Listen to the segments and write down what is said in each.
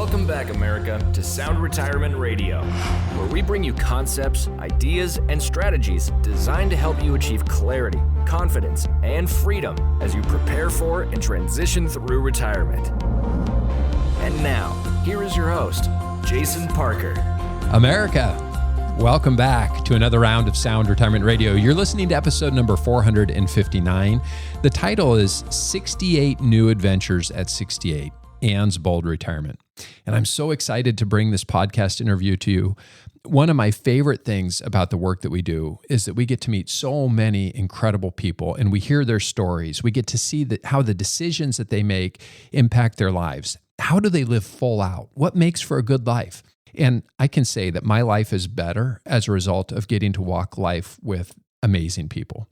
Welcome back, America, to Sound Retirement Radio, where we bring you concepts, ideas, and strategies designed to help you achieve clarity, confidence, and freedom as you prepare for and transition through retirement. And now, here is your host, Jason Parker. America, welcome back to another round of Sound Retirement Radio. You're listening to episode number 459. The title is 68 New Adventures at 68, Anne's Bold Retirement. And I'm so excited to bring this podcast interview to you. One of my favorite things about the work that we do is that we get to meet so many incredible people and we hear their stories. We get to see how the decisions that they make impact their lives. How do they live full out? What makes for a good life? And I can say that my life is better as a result of getting to walk life with amazing people.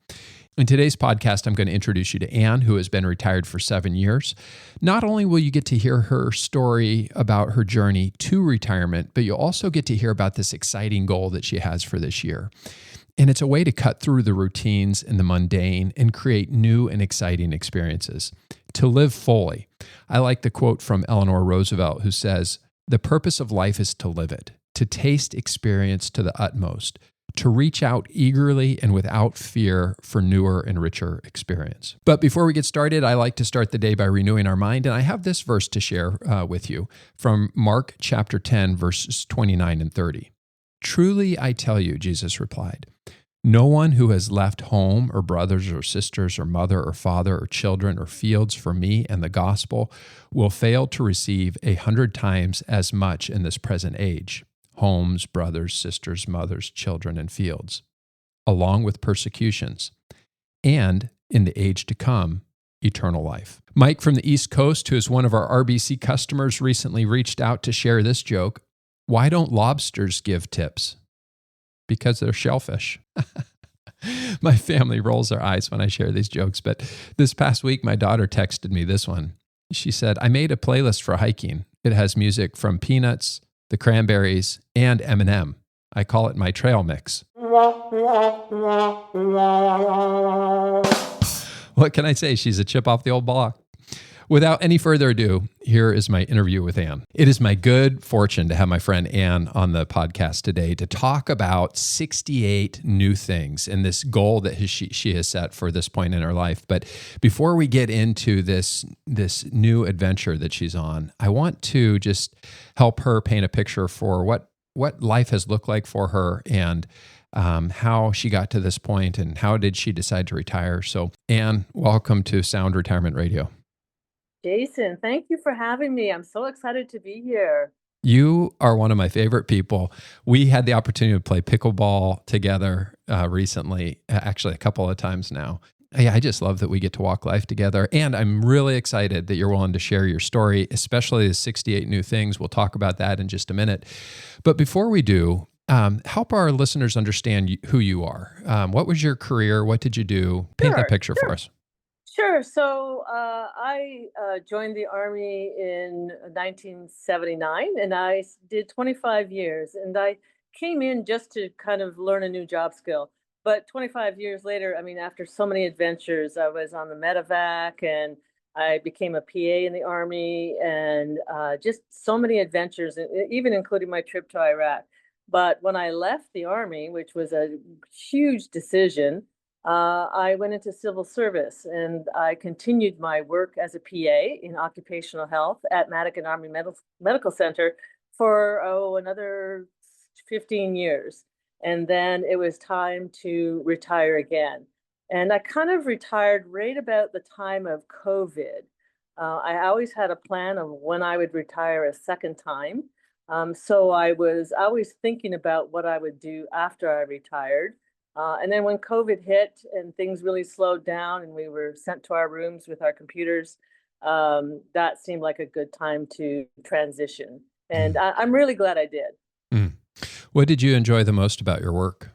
In today's podcast, I'm going to introduce you to Anne, who has been retired for 7 years. Not only will you get to hear her story about her journey to retirement, but you'll also get to hear about this exciting goal that she has for this year. And it's a way to cut through the routines and the mundane and create new and exciting experiences. To live fully. I like the quote from Eleanor Roosevelt, who says, "The purpose of life is to live it, to taste experience to the utmost, to reach out eagerly and without fear for newer and richer experience." But before we get started, I like to start the day by renewing our mind. And I have this verse to share with you from Mark chapter 10, verses 29 and 30. "Truly I tell you," Jesus replied, "no one who has left home or brothers or sisters or mother or father or children or fields for me and the gospel will fail to receive 100 times as much in this present age. Homes, brothers, sisters, mothers, children, and fields, along with persecutions, and in the age to come, eternal life." Mike from the East Coast, who is one of our RBC customers, recently reached out to share this joke. "Why don't lobsters give tips?" "Because they're shellfish." My family rolls their eyes when I share these jokes, but this past week, my daughter texted me this one. She said, "I made a playlist for hiking. It has music from Peanuts, the Cranberries, and Eminem. I call it my trail mix." What can I say? She's a chip off the old block. Without any further ado, here is my interview with Anne. It is my good fortune to have my friend Anne on the podcast today to talk about 68 new things and this goal that she has set for this point in her life. But before we get into this new adventure that she's on, I want to just help her paint a picture for what life has looked like for her and how she got to this point and how did she decide to retire. So Anne, welcome to Sound Retirement Radio. Jason, thank you for having me. I'm so excited to be here. You are one of my favorite people. We had the opportunity to play pickleball together recently, actually a couple of times now. Yeah, I just love that we get to walk life together. And I'm really excited that you're willing to share your story, especially the 68 new things. We'll talk about that in just a minute. But before we do, help our listeners understand who you are. What was your career? What did you do? Paint that picture for us. Sure. So I joined the Army in 1979, and I did 25 years. And I came in just to kind of learn a new job skill. But 25 years later, I mean, after so many adventures, I was on the medevac, and I became a PA in the Army, and just so many adventures, even including my trip to Iraq. But when I left the Army, which was a huge decision, I went into civil service, and I continued my work as a PA in occupational health at Madigan Army Medical Center for another 15 years. And then it was time to retire again. And I kind of retired right about the time of COVID. I always had a plan of when I would retire a second time. So I was always thinking about what I would do after I retired. And then when COVID hit and things really slowed down and we were sent to our rooms with our computers, that seemed like a good time to transition. And I'm really glad I did. What did you enjoy the most about your work?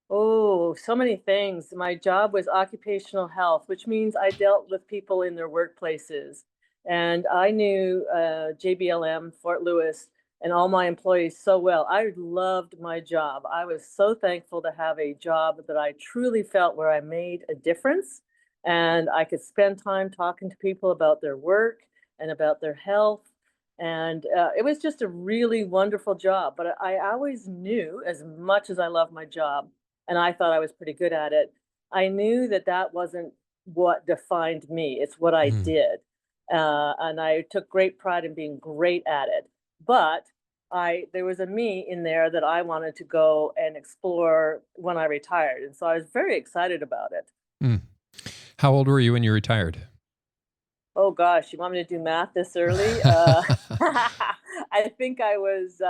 Oh, so many things. My job was occupational health, which means I dealt with people in their workplaces. And I knew JBLM, Fort Lewis, and all my employees so well. I loved my job. I was so thankful to have a job that I truly felt where I made a difference. And I could spend time talking to people about their work and about their health. And it was just a really wonderful job. But I always knew, as much as I love my job, and I thought I was pretty good at it, I knew that that wasn't what defined me. It's what I Mm. did. And I took great pride in being great at it. But there was a me in there that I wanted to go and explore when I retired. And so I was very excited about it. Mm. How old were you when you retired? Oh gosh, you want me to do math this early? I think I was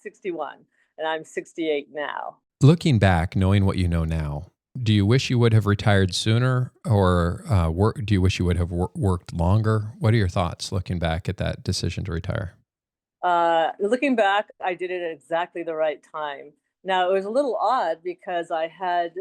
61 and I'm 68 now. Looking back, knowing what you know now, do you wish you would have retired sooner, or do you wish you would have worked longer? What are your thoughts looking back at that decision to retire? Looking back, I did it at exactly the right time. Now, it was a little odd because I had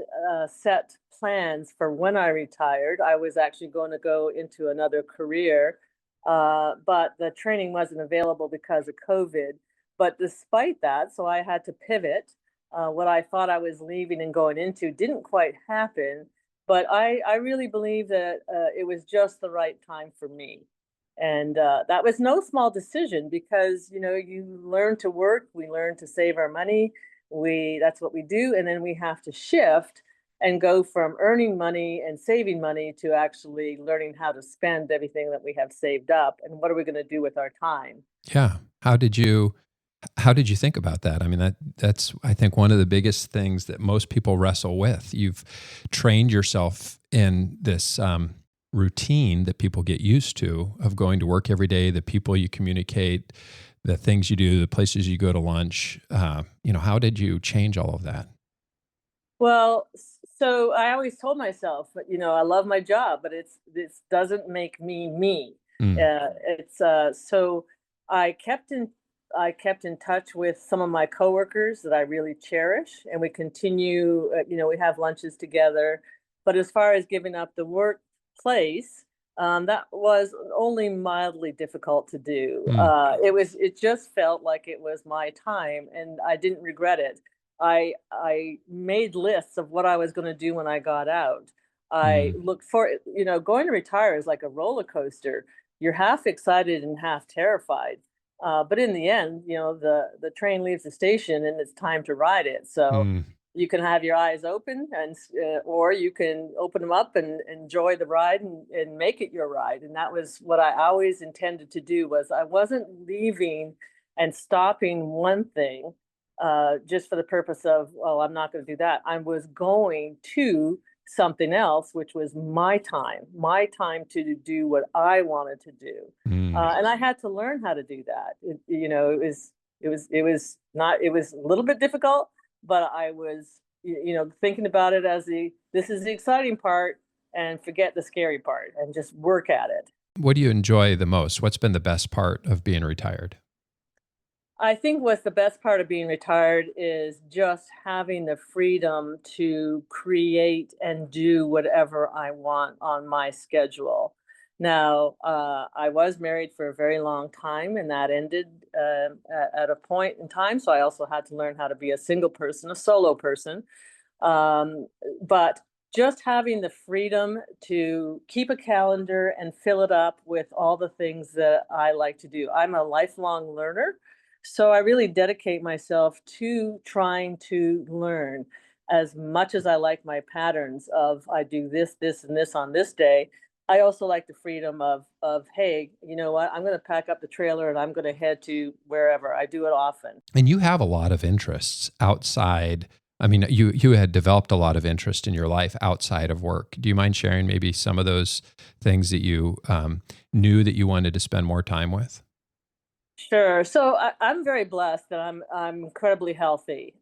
set plans for when I retired. I was actually going to go into another career, but the training wasn't available because of COVID. But despite that, so I had to pivot. What I thought I was leaving and going into didn't quite happen, but I really believe that it was just the right time for me. And that was no small decision because, you learn to work, we learn to save our money, that's what we do, and then we have to shift and go from earning money and saving money to actually learning how to spend everything that we have saved up and what are we going to do with our time. Yeah. How did you think about that? I mean, that's I think one of the biggest things that most people wrestle with. You've trained yourself in this routine that people get used to of going to work every day, the people you communicate, the things you do, the places you go to lunch. How did you change all of that? Well, so I always told myself, I love my job, but this doesn't make me me. Mm, It's so I kept in I kept in touch with some of my coworkers that I really cherish, and we continue. We have lunches together. But as far as giving up the workplace, that was only mildly difficult to do. mm, It just felt like it was my time, and I didn't regret it. I made lists of what I was going to do when I got out. I mm, looked for going to retire is like a roller coaster. You're half excited and half terrified. But in the end, the train leaves the station and it's time to ride it. So mm. you can have your eyes open or you can open them up and enjoy the ride and make it your ride. And that was what I always intended to do. Was I wasn't leaving and stopping one thing just for the purpose of, oh, I'm not going to do that. I was going to something else, which was my time to do what I wanted to do. Mm. And I had to learn how to do that. It was a little bit difficult, but I was, thinking about it as this is the exciting part and forget the scary part and just work at it. What do you enjoy the most? What's been the best part of being retired? I think what's the best part of being retired is just having the freedom to create and do whatever I want on my schedule. Now, I was married for a very long time, and that ended at a point in time. So I also had to learn how to be a single person, a solo person. Um, but just having the freedom to keep a calendar and fill it up with all the things that I like to do. I'm a lifelong learner. So I really dedicate myself to trying to learn as much as I like my patterns of I do this, this, and this on this day. I also like the freedom of hey, you know what? I'm going to pack up the trailer and I'm going to head to wherever. I do it often. And you have a lot of interests outside. I mean, you had developed a lot of interest in your life outside of work. Do you mind sharing maybe some of those things that you knew that you wanted to spend more time with? Sure. So I'm very blessed that I'm incredibly healthy.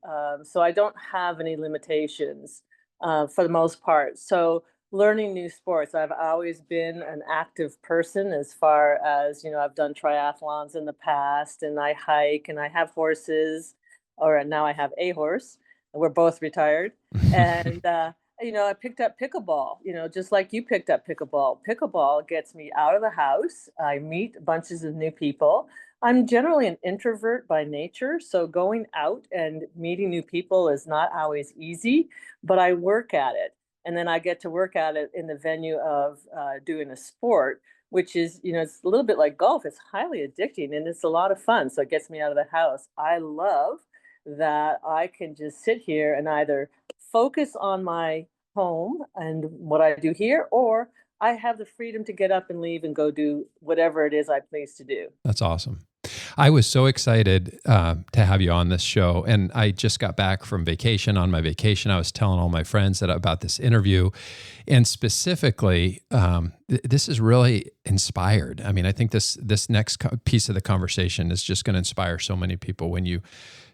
So I don't have any limitations for the most part. So learning new sports, I've always been an active person as far as, I've done triathlons in the past and I hike and I have horses, or now I have a horse. We're both retired. And, I picked up pickleball, just like you picked up pickleball. Pickleball gets me out of the house. I meet bunches of new people. I'm generally an introvert by nature, so going out and meeting new people is not always easy, but I work at it. And then I get to work at it in the venue of doing a sport which is, it's a little bit like golf. It's highly addicting and it's a lot of fun. So it gets me out of the house. I love that I can just sit here and either focus on my home and what I do here, or I have the freedom to get up and leave and go do whatever it is I please to do. That's awesome. I was so excited to have you on this show. And I just got back from vacation. On my vacation, I was telling all my friends about this interview. And specifically, this is really inspired. I mean, I think this next piece of the conversation is just going to inspire so many people when you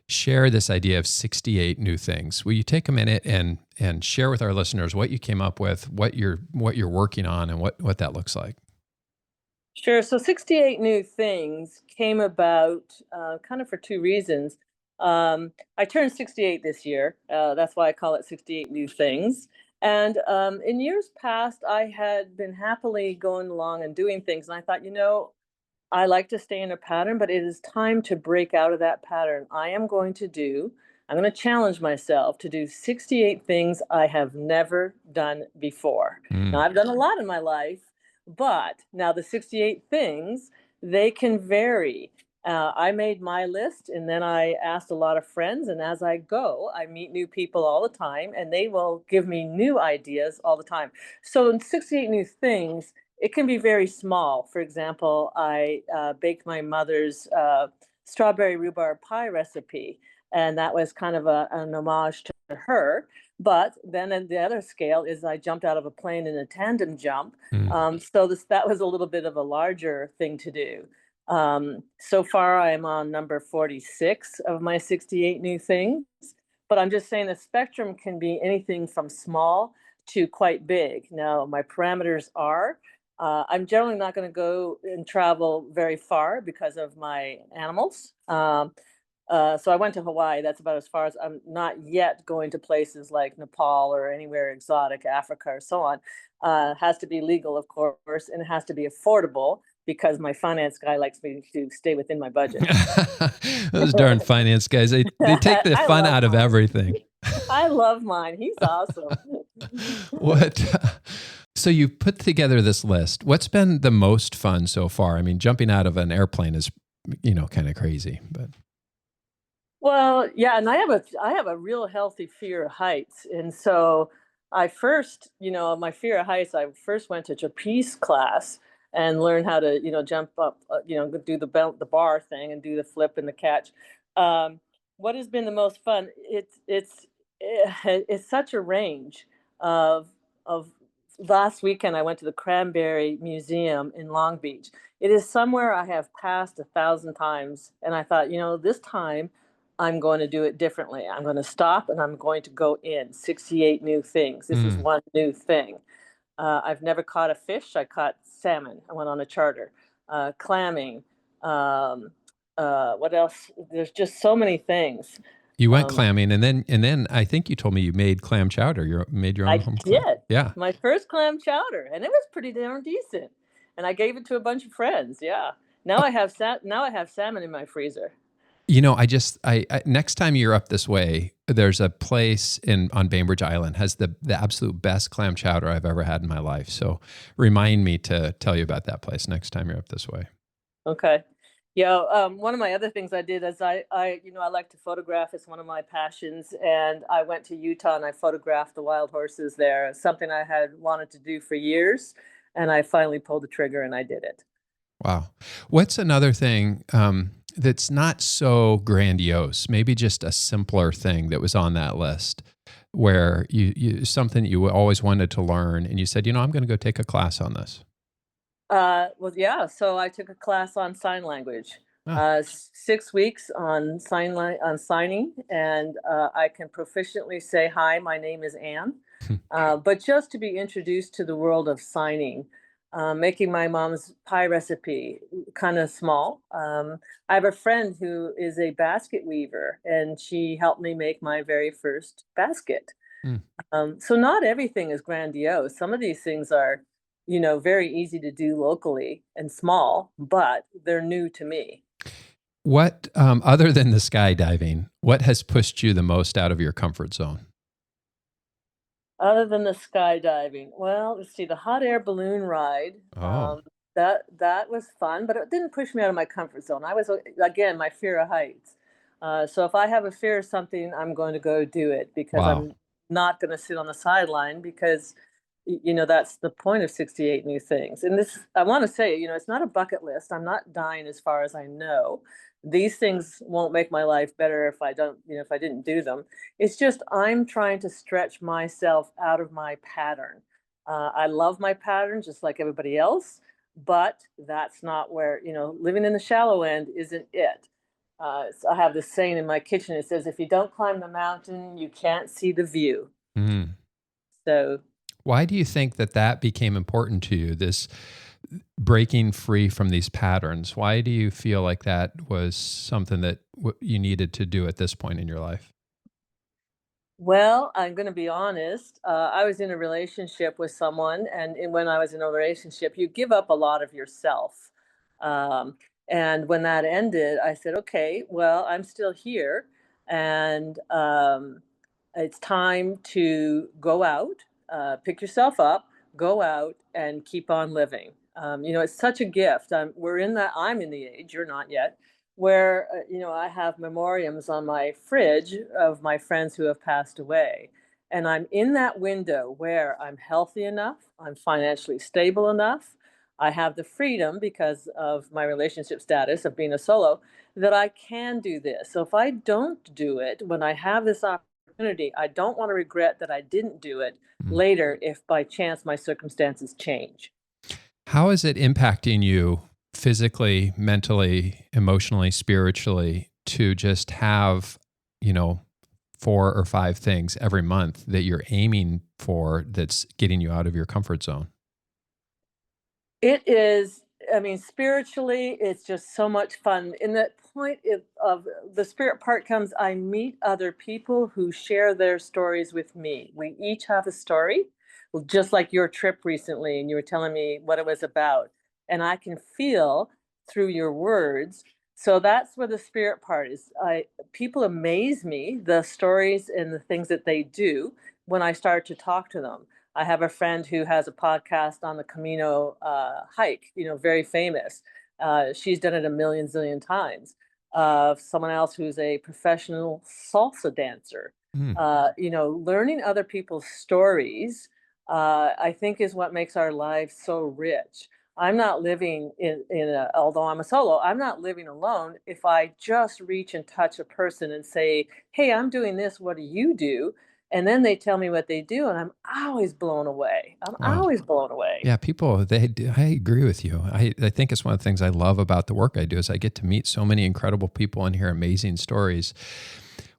share this idea of 68 new things. Will you take a minute and share with our listeners what you came up with, what you're working on, and what that looks like? Sure. So 68 New Things came about kind of for two reasons. I turned 68 this year. That's why I call it 68 New Things. And in years past, I had been happily going along and doing things. And I thought, I like to stay in a pattern, but it is time to break out of that pattern. I'm going to challenge myself to do 68 things I have never done before. Now, I've done a lot in my life, but now the 68 things, they can vary. I made my list and then I asked a lot of friends. And as I go, I meet new people all the time and they will give me new ideas all the time. So in 68 New Things, it can be very small. For example, I baked my mother's strawberry rhubarb pie recipe, and that was kind of an homage to her. But then at the other scale is I jumped out of a plane in a tandem jump. So that was a little bit of a larger thing to do. So far, I'm on number 46 of my 68 New Things. But I'm just saying the spectrum can be anything from small to quite big. Now, my parameters are, I'm generally not going to go and travel very far because of my animals. So I went to Hawaii. That's about as far as I'm not yet going to places like Nepal or anywhere exotic, Africa or so on. Has to be legal, of course, and it has to be affordable because my finance guy likes me to stay within my budget. Those darn finance guys, they take the fun out of everything. I love mine. He's awesome. So you put together this list. What's been the most fun so far? I mean, jumping out of an airplane is, kind of crazy, but. Well, yeah, and I have a real healthy fear of heights, and so I first, my fear of heights, I first went to trapeze class and learned how to, jump up, do the bar thing and do the flip and the catch. What has been the most fun? It's such a range of. Last weekend, I went to the Cranberry Museum in Long Beach. It is somewhere I have passed 1,000 times, and I thought, this time I'm going to do it differently. I'm going to stop and I'm going to go in 68 new things. This is one new thing. I've never caught a fish. I caught salmon. I went on a charter. Clamming. What else? There's just so many things. You went clamming, and then I think you told me you made clam chowder. You made your own home clam. I did. Yeah. My first clam chowder, and it was pretty darn decent. And I gave it to a bunch of friends. Yeah. Now I have salmon in my freezer. I next time you're up this way, there's a place on Bainbridge Island has the absolute best clam chowder I've ever had in my life. So remind me to tell you about that place next time you're up this way. Okay. Yeah, one of my other things I did is I like to photograph. It's one of my passions, and I went to Utah and I photographed the wild horses there. It's something I had wanted to do for years, and I finally pulled the trigger and I did it. Wow. What's another thing that's not so grandiose? Maybe just a simpler thing that was on that list, where you something you always wanted to learn, and you said, I'm going to go take a class on this. So I took a class on sign language, 6 weeks on signing, and I can proficiently say, hi, my name is Anne. But just to be introduced to the world of signing, making my mom's pie recipe kind of small. I have a friend who is a basket weaver, and she helped me make my very first basket. So not everything is grandiose. Some of these things are very easy to do locally and small, but they're new to me. What, other than the skydiving, what has pushed you the most out of your comfort zone? Other than the skydiving, well, let's see, the hot air balloon ride. Oh. that was fun, but it didn't push me out of my comfort zone. I was, again, my fear of heights. So if I have a fear of something, I'm going to go do it because Wow. I'm not going to sit on the sideline because that's the point of 68 new things. And this, I want to say, it's not a bucket list. I'm not dying as far as I know. These things won't make my life better if I don't, if I didn't do them. It's just I'm trying to stretch myself out of my pattern. I love my pattern just like everybody else, but that's not where, living in the shallow end isn't it. I have this saying in my kitchen. It says, if you don't climb the mountain, you can't see the view. Mm. So Why do you think that became important to you, this breaking free from these patterns? Why do you feel like that was something that you needed to do at this point in your life? Well, I'm going to be honest. I was in a relationship with someone, and when I was in a relationship, you give up a lot of yourself. Um, and when that ended, I said, okay, well, I'm still here, and it's time to go out, pick yourself up, go out, and keep on living. It's such a gift. I'm in the age, you're not yet, where I have memoriams on my fridge of my friends who have passed away, and I'm in that window where I'm healthy enough, I'm financially stable enough, I have the freedom because of my relationship status of being a solo, that I can do this. So if I don't do it when I have this opportunity, I don't want to regret that I didn't do it Mm. later if by chance my circumstances change. How is it impacting you physically, mentally, emotionally, spiritually to just have, 4 or 5 things every month that you're aiming for that's getting you out of your comfort zone? It is, I mean, spiritually, it's just so much fun. In that point of the spirit part comes, I meet other people who share their stories with me. We each have a story, well, just like your trip recently, and you were telling me what it was about. And I can feel through your words. So that's where the spirit part is. People amaze me, the stories and the things that they do when I start to talk to them. I have a friend who has a podcast on the Camino hike, very famous. She's done it a million zillion times. Someone else who's a professional salsa dancer. Mm. Learning other people's stories, I think, is what makes our lives so rich. I'm not living although I'm a solo, I'm not living alone if I just reach and touch a person and say, hey, I'm doing this. What do you do? And then they tell me what they do, and I'm always blown away. I'm Wow. always blown away. Yeah, people, I agree with you. I think it's one of the things I love about the work I do is I get to meet so many incredible people and hear amazing stories.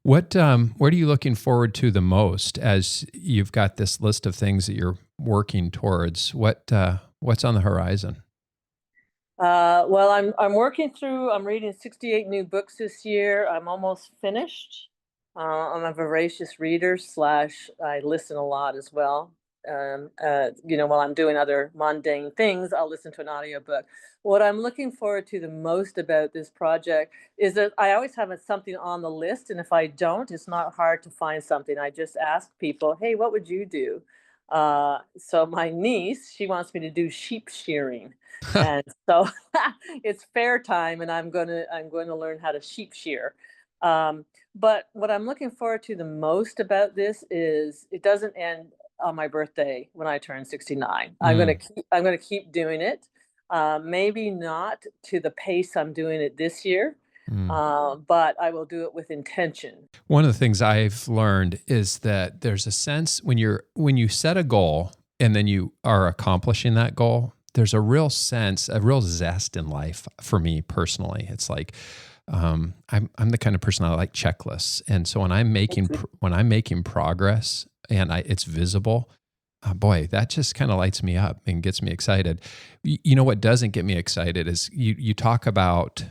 What are you looking forward to the most as you've got this list of things that you're working towards? What's on the horizon? Well, I'm reading 68 new books this year. I'm almost finished. I'm a voracious reader slash I listen a lot as well. While I'm doing other mundane things, I'll listen to an audiobook. What I'm looking forward to the most about this project is that I always have something on the list, and if I don't, it's not hard to find something. I just ask people, hey, what would you do? So my niece, she wants me to do sheep shearing. And so it's fair time, and I'm going to learn how to sheep shear. But what I'm looking forward to the most about this is it doesn't end on my birthday when I turn 69. Mm. I'm gonna keep doing it. Maybe not to the pace I'm doing it this year, Mm. but I will do it with intention. One of the things I've learned is that there's a sense when you set a goal and then you are accomplishing that goal, there's a real sense, a real zest in life for me personally. It's like I'm the kind of person I like checklists, and so when I'm making progress and it's visible, boy, that just kind of lights me up and gets me excited. You know what doesn't get me excited is you talk about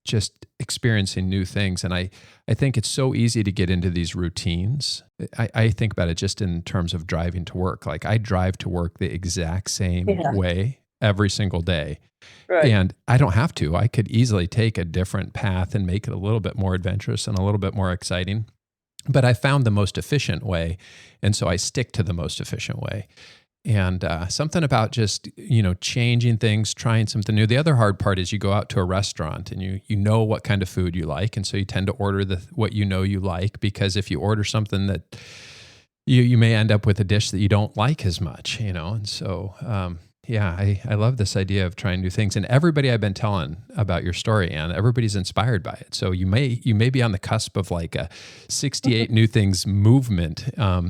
just experiencing new things. And I think it's so easy to get into these routines. I think about it just in terms of driving to work. Like I drive to work the exact same Yeah. way every single day. Right. And I don't have to. I could easily take a different path and make it a little bit more adventurous and a little bit more exciting. But I found the most efficient way. And so I stick to the most efficient way. And something about just, changing things, trying something new. The other hard part is you go out to a restaurant and you know what kind of food you like. And so you tend to order what you know you like, because if you order something that you may end up with a dish that you don't like as much, And so, I love this idea of trying new things. And everybody I've been telling about your story, Anne, everybody's inspired by it. So you may be on the cusp of like a 68 new things movement,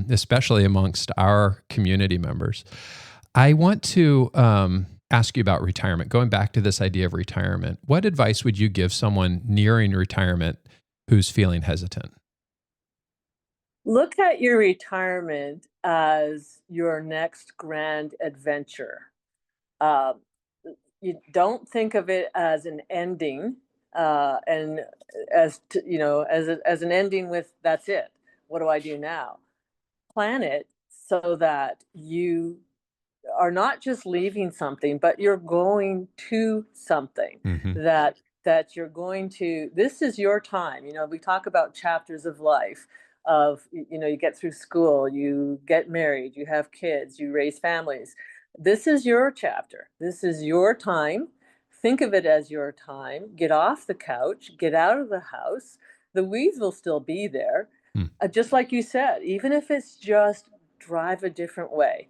especially amongst our community members. I want to ask you about retirement. Going back to this idea of retirement, what advice would you give someone nearing retirement who's feeling hesitant? Look at your retirement as your next grand adventure. Uh, you don't think of it as an ending, and as an ending with that's it. What do I do now? Plan it so that you are not just leaving something, but you're going to something Mm-hmm. that you're going to. This is your time. We talk about chapters of life. You get through school, you get married, you have kids, you raise families. This is your chapter. This is your time. Think of it as your time. Get off the couch, get out of the house. The weeds will still be there. Just like you said, even if it's just drive a different way,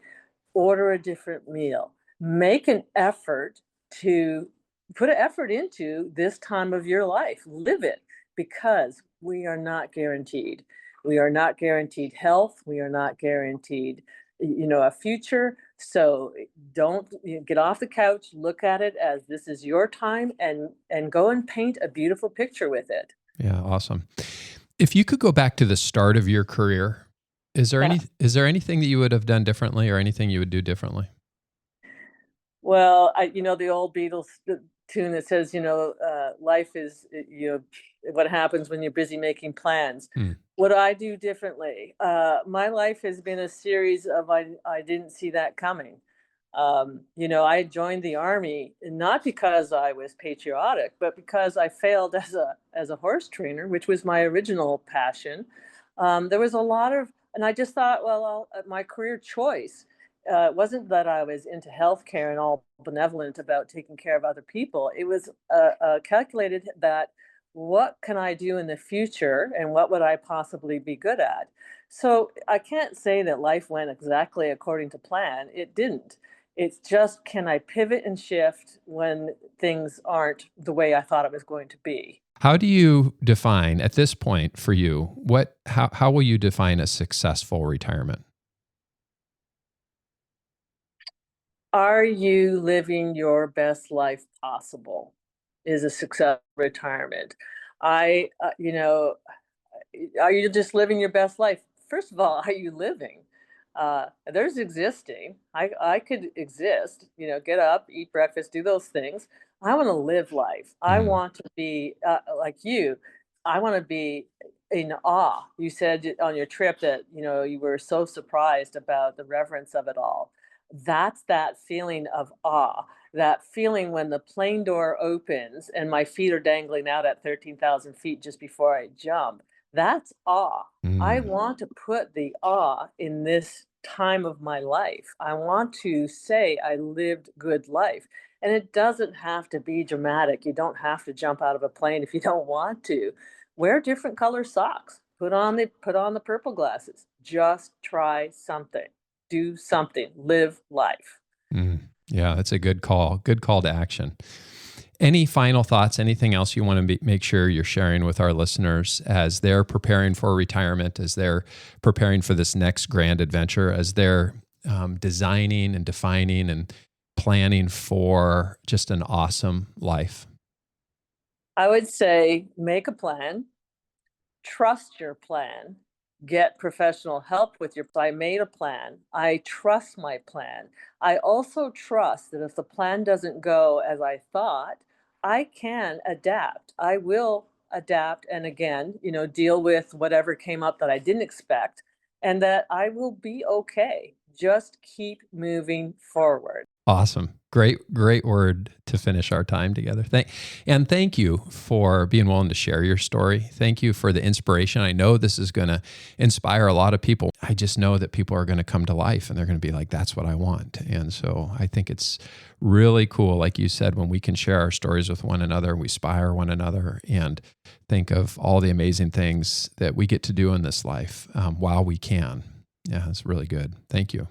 order a different meal, make an effort to put an effort into this time of your life, live it, because we are not guaranteed. We are not guaranteed health. We are not guaranteed, a future. So don't get off the couch, look at it as this is your time, and go and paint a beautiful picture with it. Yeah, awesome. If you could go back to the start of your career, is there anything that you would have done differently, or anything you would do differently? Well, the old Beatles tune that says, life is, what happens when you're busy making plans. Mm. What I do differently? My life has been a series of I didn't see that coming. I joined the army not because I was patriotic, but because I failed as a horse trainer, which was my original passion. There was a lot of, and I just thought, well, my career choice. It wasn't that I was into healthcare and all benevolent about taking care of other people. It was calculated that what can I do in the future and what would I possibly be good at? So I can't say that life went exactly according to plan. It didn't. It's just, can I pivot and shift when things aren't the way I thought it was going to be? How do you define at this point for you, how will you define a successful retirement? Are you living your best life possible? Is a successful retirement. I, are you just living your best life? First of all, are you living? There's existing. I could exist, get up, eat breakfast, do those things. I want to live life. I Mm. want to be like you. I want to be in awe. You said on your trip that, you were so surprised about the reverence of it all. That's that feeling of awe, that feeling when the plane door opens and my feet are dangling out at 13,000 feet just before I jump. That's awe. I Mm. want to put the awe in this time of my life. I want to say I lived good life. And it doesn't have to be dramatic. You don't have to jump out of a plane if you don't want to. Wear different color socks. Put on the purple glasses. Just try something. Do something. Live life. Mm. Yeah, that's a good call. Good call to action. Any final thoughts? Anything else you want to make sure you're sharing with our listeners as they're preparing for retirement, as they're preparing for this next grand adventure, as they're designing and defining and planning for just an awesome life? I would say make a plan, trust your plan, get professional help with your plan. I made a plan. I trust my plan. I also trust that if the plan doesn't go as I thought, I can adapt. I will adapt and again, deal with whatever came up that I didn't expect, and that I will be okay. Just keep moving forward. Awesome. Great word to finish our time together. Thank you for being willing to share your story. Thank you for the inspiration. I know this is going to inspire a lot of people. I just know that people are going to come to life and they're going to be like, that's what I want. And so I think it's really cool, like you said, when we can share our stories with one another, we inspire one another, and think of all the amazing things that we get to do in this life while we can. Yeah, it's really good. Thank you.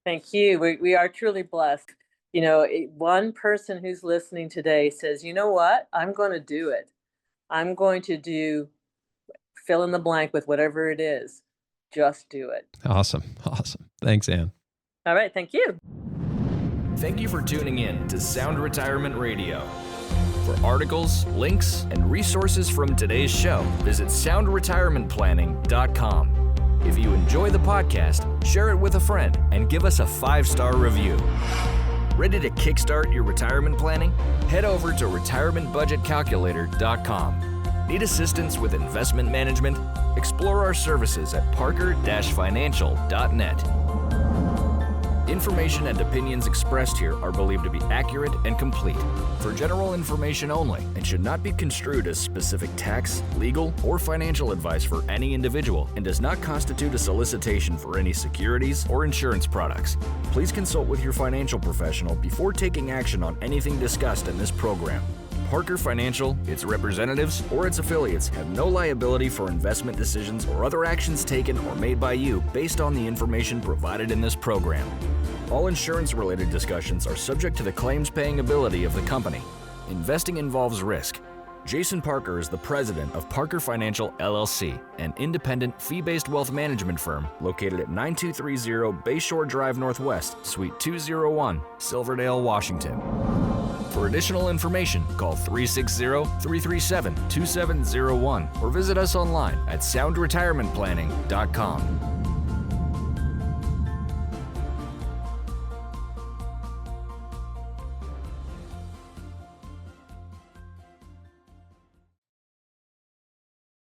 Thank you. We are truly blessed. One person who's listening today says, you know what? I'm going to do it. I'm going to do fill in the blank with whatever it is. Just do it. Awesome. Thanks, Ann. All right. Thank you. Thank you for tuning in to Sound Retirement Radio. For articles, links, and resources from today's show, visit soundretirementplanning.com. If you enjoy the podcast, share it with a friend and give us a 5-star review. Ready to kickstart your retirement planning? Head over to retirementbudgetcalculator.com. Need assistance with investment management? Explore our services at parker-financial.net. Information and opinions expressed here are believed to be accurate and complete, for general information only, and should not be construed as specific tax, legal, or financial advice for any individual, and does not constitute a solicitation for any securities or insurance products. Please consult with your financial professional before taking action on anything discussed in this program. Parker Financial, its representatives, or its affiliates have no liability for investment decisions or other actions taken or made by you based on the information provided in this program. All insurance-related discussions are subject to the claims-paying ability of the company. Investing involves risk. Jason Parker is the president of Parker Financial, LLC, an independent, fee-based wealth management firm located at 9230 Bayshore Drive Northwest, Suite 201, Silverdale, Washington. For additional information, call 360-337-2701 or visit us online at soundretirementplanning.com.